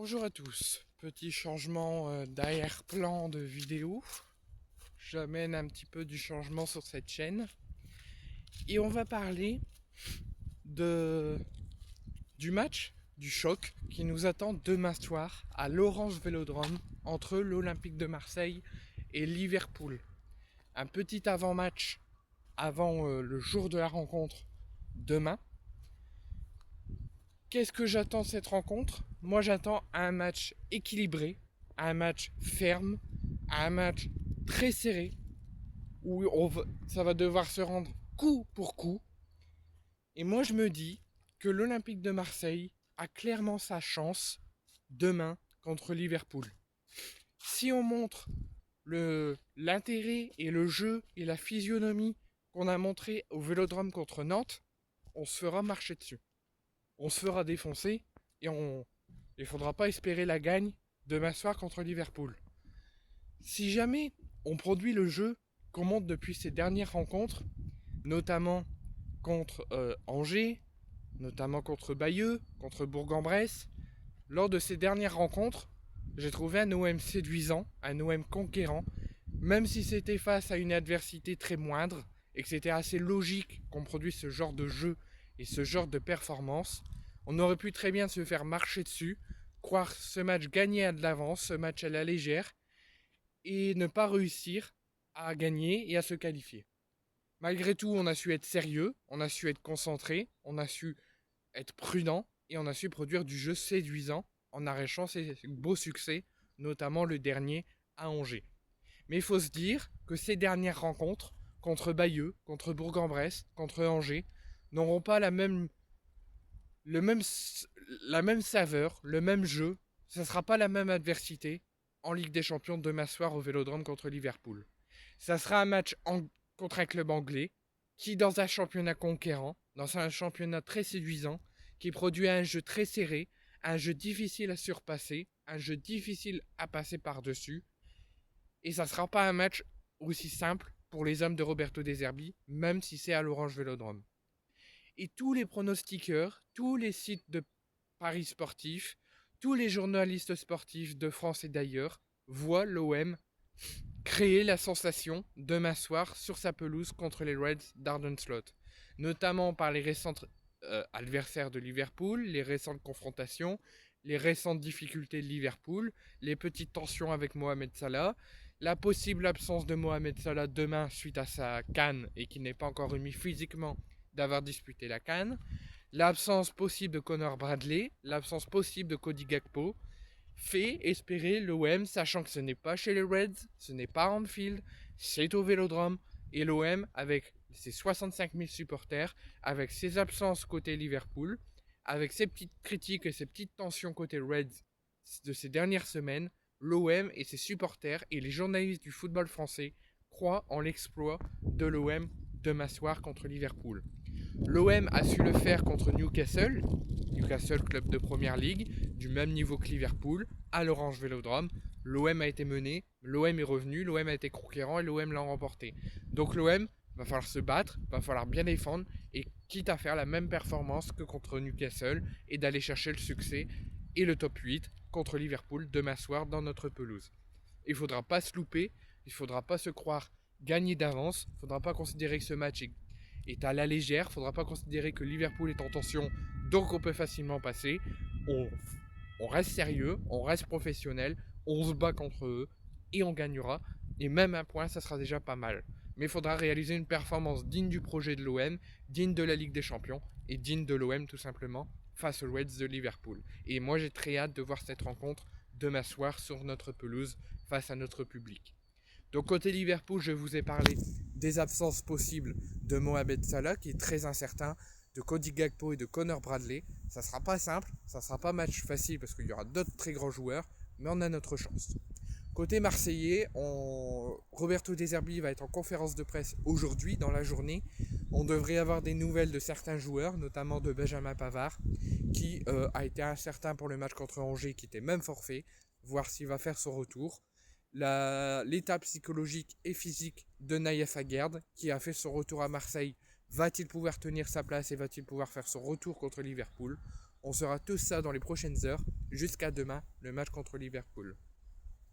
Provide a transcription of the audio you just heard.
Bonjour à tous, petit changement d'arrière-plan de vidéo. J'amène un petit peu du changement sur cette chaîne. Et on va parler de, du match, du choc qui nous attend demain soir à l'Orange Vélodrome entre l'Olympique de Marseille et Liverpool. Un petit avant-match avant le jour de la rencontre demain. Qu'est-ce que j'attends de cette rencontre? Moi j'attends un match équilibré, un match ferme, un match très serré, où ça va devoir se rendre coup pour coup. Et moi je me dis que l'Olympique de Marseille a clairement sa chance demain contre Liverpool. Si on montre l'intérêt et le jeu et la physionomie qu'on a montré au Vélodrome contre Nantes, on se fera marcher dessus. On se fera défoncer et il ne faudra pas espérer la gagne demain soir contre Liverpool. Si jamais on produit le jeu qu'on monte depuis ces dernières rencontres, notamment contre Angers, notamment contre Bayeux, contre Bourg-en-Bresse, lors de ces dernières rencontres, j'ai trouvé un OM séduisant, un OM conquérant, même si c'était face à une adversité très moindre et que c'était assez logique qu'on produise ce genre de jeu et ce genre de performance. On aurait pu très bien se faire marcher dessus, croire ce match gagné à de l'avance, ce match à la légère, et ne pas réussir à gagner et à se qualifier. Malgré tout, on a su être sérieux, on a su être concentré, on a su être prudent et on a su produire du jeu séduisant en arrachant ces beaux succès, notamment le dernier à Angers. Mais il faut se dire que ces dernières rencontres contre Bayeux, contre Bourg-en-Bresse, contre Angers n'auront pas le même, la même saveur, le même jeu. Ce ne sera pas la même adversité en Ligue des Champions demain soir au Vélodrome contre Liverpool. Ça sera un match contre un club anglais qui, dans un championnat conquérant, dans un championnat très séduisant, qui produit un jeu très serré, un jeu difficile à surpasser, un jeu difficile à passer par-dessus. Et ça ne sera pas un match aussi simple pour les hommes de Roberto De Zerbi, même si c'est à l'Orange Vélodrome. Et tous les pronostiqueurs, tous les sites de paris sportifs, tous les journalistes sportifs de France et d'ailleurs voient l'OM créer la sensation demain soir sur sa pelouse contre les Reds d'Ardenslot, notamment par les récents adversaires de Liverpool, les récentes confrontations, les récentes difficultés de Liverpool, les petites tensions avec Mohamed Salah, la possible absence de Mohamed Salah demain suite à sa canne et qui n'est pas encore remis physiquement d'avoir disputé la canne, l'absence possible de Connor Bradley, l'absence possible de Cody Gakpo, fait espérer l'OM, sachant que ce n'est pas chez les Reds, ce n'est pas Anfield, c'est au Vélodrome, et l'OM, avec ses 65 000 supporters, avec ses absences côté Liverpool, avec ses petites critiques et ses petites tensions côté Reds de ces dernières semaines, l'OM et ses supporters et les journalistes du football français croient en l'exploit de l'OM demain soir contre Liverpool. L'OM a su le faire contre Newcastle, Newcastle club de première ligue, du même niveau que Liverpool, à l'Orange Vélodrome. L'OM a été mené, l'OM est revenu, l'OM a été conquérant et l'OM l'a remporté. Donc l'OM va falloir se battre, va falloir bien défendre et quitte à faire la même performance que contre Newcastle et d'aller chercher le succès et le top 8 contre Liverpool demain soir dans notre pelouse. Il ne faudra pas se louper, il ne faudra pas se croire gagné d'avance, il ne faudra pas considérer que ce match est à la légère, il ne faudra pas considérer que Liverpool est en tension, donc on peut facilement passer. On reste sérieux, on reste professionnel, on se bat contre eux et on gagnera. Et même un point, ça sera déjà pas mal. Mais il faudra réaliser une performance digne du projet de l'OM, digne de la Ligue des Champions et digne de l'OM tout simplement face aux Reds de Liverpool. Et moi j'ai très hâte de voir cette rencontre demain soir sur notre pelouse face à notre public. Donc côté Liverpool, je vous ai parlé des absences possibles de Mohamed Salah qui est très incertain, de Cody Gakpo et de Connor Bradley. Ça sera pas simple, ça sera pas match facile parce qu'il y aura d'autres très grands joueurs, mais on a notre chance. Côté marseillais, Roberto De Zerbi va être en conférence de presse aujourd'hui dans la journée. On devrait avoir des nouvelles de certains joueurs, notamment de Benjamin Pavard, qui a été incertain pour le match contre Angers, qui était même forfait, voir s'il va faire son retour. L'état psychologique et physique de Naïef Aguerd, qui a fait son retour à Marseille, va-t-il pouvoir tenir sa place et va-t-il pouvoir faire son retour contre Liverpool? On saura tout ça dans les prochaines heures, jusqu'à demain, le match contre Liverpool.